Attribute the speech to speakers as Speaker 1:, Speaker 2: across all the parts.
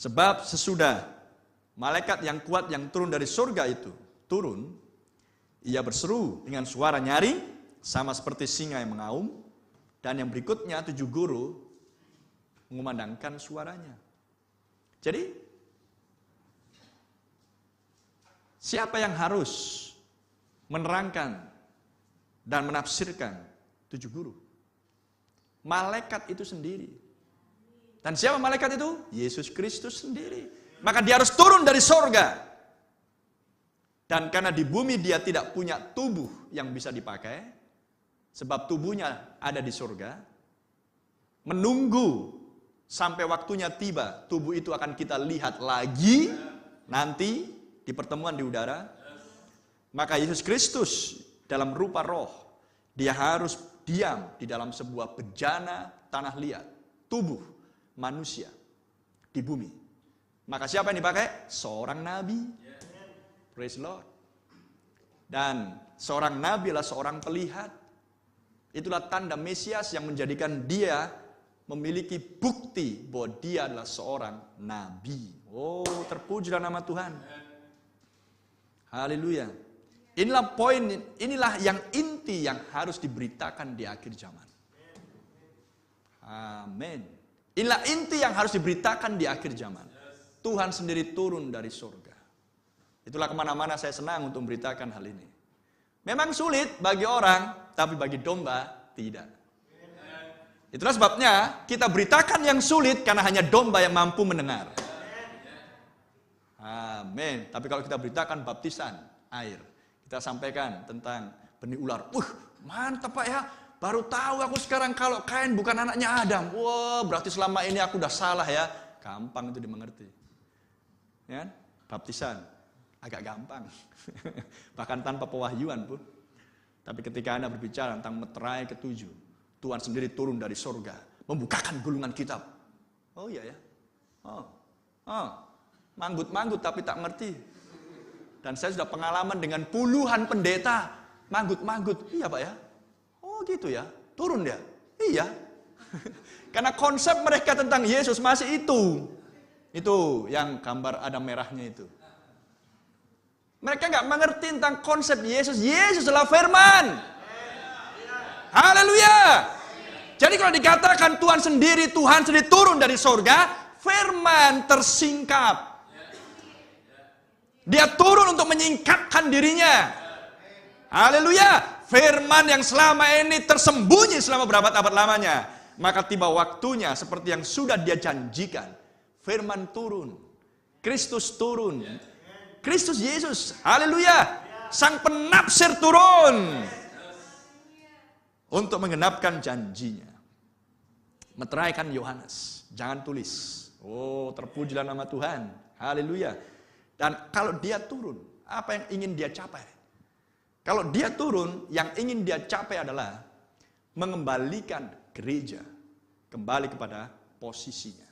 Speaker 1: Sebab sesudah malaikat yang kuat yang turun dari surga itu turun, ia berseru dengan suara nyaring sama seperti singa yang mengaum, dan yang berikutnya 7 guru mengumandangkan suaranya. Jadi siapa yang harus menerangkan dan menafsirkan 7 guru? Malaikat itu sendiri. Dan siapa malaikat itu? Yesus Kristus sendiri. Maka dia harus turun dari sorga. Dan karena di bumi dia tidak punya tubuh yang bisa dipakai, sebab tubuhnya ada di sorga, menunggu sampai waktunya tiba, tubuh itu akan kita lihat lagi nanti di pertemuan di udara. Maka Yesus Kristus dalam rupa roh, dia harus diam di dalam sebuah bejana tanah liat, tubuh manusia di bumi. Maka siapa yang dipakai? Seorang nabi. Praise the Lord. Dan seorang nabi adalah seorang pelihat. Itulah tanda Mesias yang menjadikan dia memiliki bukti bahwa dia adalah seorang nabi. Oh, terpujilah nama Tuhan. Haleluya. Inilah poin, inilah yang inti yang harus diberitakan di akhir zaman. Amin. Inilah inti yang harus diberitakan di akhir zaman. Tuhan sendiri turun dari surga. Itulah kemana-mana saya senang untuk memberitakan hal ini. Memang sulit bagi orang, tapi bagi domba tidak. Itulah sebabnya kita beritakan yang sulit karena hanya domba yang mampu mendengar. Amin. Tapi kalau kita beritakan baptisan air, kita sampaikan tentang benih ular. Mantap Pak ya. Baru tahu aku sekarang kalau Kain bukan anaknya Adam. Wah, berarti selama ini aku udah salah ya. Gampang itu dimengerti. Ya, baptisan agak gampang. Bahkan tanpa pewahyuan pun. Tapi ketika Anda berbicara tentang meterai ke-7, Tuhan sendiri turun dari sorga, membukakan gulungan kitab. Oh iya ya. Manggut-manggut tapi tak ngerti. Dan saya sudah pengalaman dengan puluhan pendeta manggut-manggut. Iya Pak ya. Oh gitu ya. Turun dia. Iya. Karena konsep mereka tentang Yesus masih itu. Itu yang gambar Adam merahnya itu. Mereka nggak mengerti tentang konsep Yesus. Yesus adalah firman. Haleluya. Jadi kalau dikatakan Tuhan sendiri turun dari sorga, firman tersingkap. Dia turun untuk menyingkapkan dirinya. Haleluya. Firman yang selama ini tersembunyi selama berabad-abad lamanya. Maka tiba waktunya seperti yang sudah dia janjikan. Firman turun. Kristus turun. Kristus Yesus. Haleluya. Sang penafsir turun. Untuk menggenapkan janjinya. Meteraikan Yohanes. Jangan tulis. Oh, terpujilah nama Tuhan. Haleluya. Dan kalau dia turun, apa yang ingin dia capai? Kalau dia turun, yang ingin dia capai adalah mengembalikan gereja kembali kepada posisinya.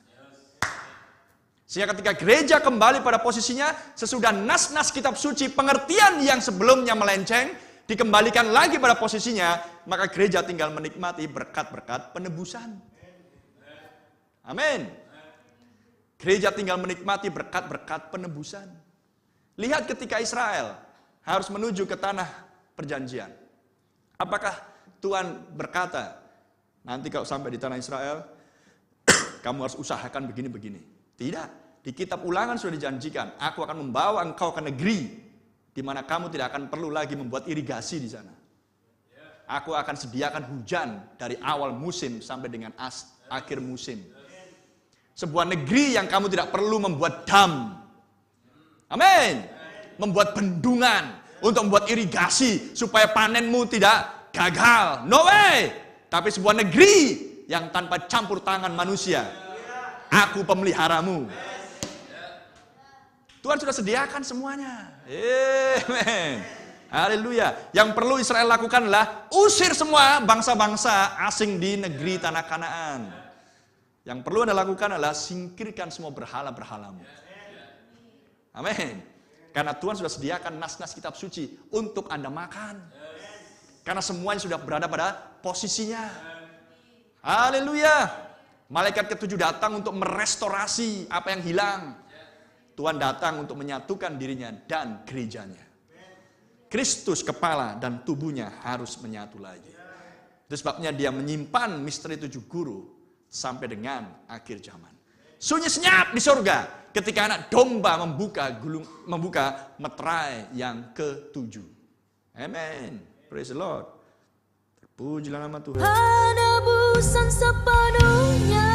Speaker 1: Sehingga ketika gereja kembali pada posisinya, sesudah nas-nas kitab suci, pengertian yang sebelumnya melenceng, dikembalikan lagi pada posisinya, maka gereja tinggal menikmati berkat-berkat penebusan. Amin. Gereja tinggal menikmati berkat-berkat penebusan. Lihat ketika Israel harus menuju ke tanah perjanjian. Apakah Tuhan berkata, nanti kalau sampai di tanah Israel, kamu harus usahakan begini-begini. Tidak. Di kitab Ulangan sudah dijanjikan, aku akan membawa engkau ke negeri di mana kamu tidak akan perlu lagi membuat irigasi di sana. Aku akan sediakan hujan dari awal musim sampai dengan akhir musim. Sebuah negeri yang kamu tidak perlu membuat dam. Amin. Membuat bendungan untuk membuat irigasi supaya panenmu tidak gagal. No way. Tapi sebuah negeri yang tanpa campur tangan manusia. Aku pemeliharamu. Tuhan sudah sediakan semuanya. Amen. Haleluya. Yang perlu Israel lakukan adalah usir semua bangsa-bangsa asing di negeri tanah Kanaan. Yang perlu Anda lakukan adalah singkirkan semua berhala-berhalamu. Amin. Karena Tuhan sudah sediakan nas-nas kitab suci untuk Anda makan. Karena semuanya sudah berada pada posisinya. Haleluya. Malaikat ketujuh datang untuk merestorasi apa yang hilang. Tuhan datang untuk menyatukan dirinya dan gerejanya. Kristus kepala dan tubuhnya harus menyatu lagi. Itu sebabnya dia menyimpan misteri 7 guru sampai dengan akhir zaman. Sunyi senyap di surga ketika anak domba membuka meterai yang ke-7. Amen. Praise the Lord. Terpujilah nama Tuhan.
Speaker 2: Penebusan sepenuhnya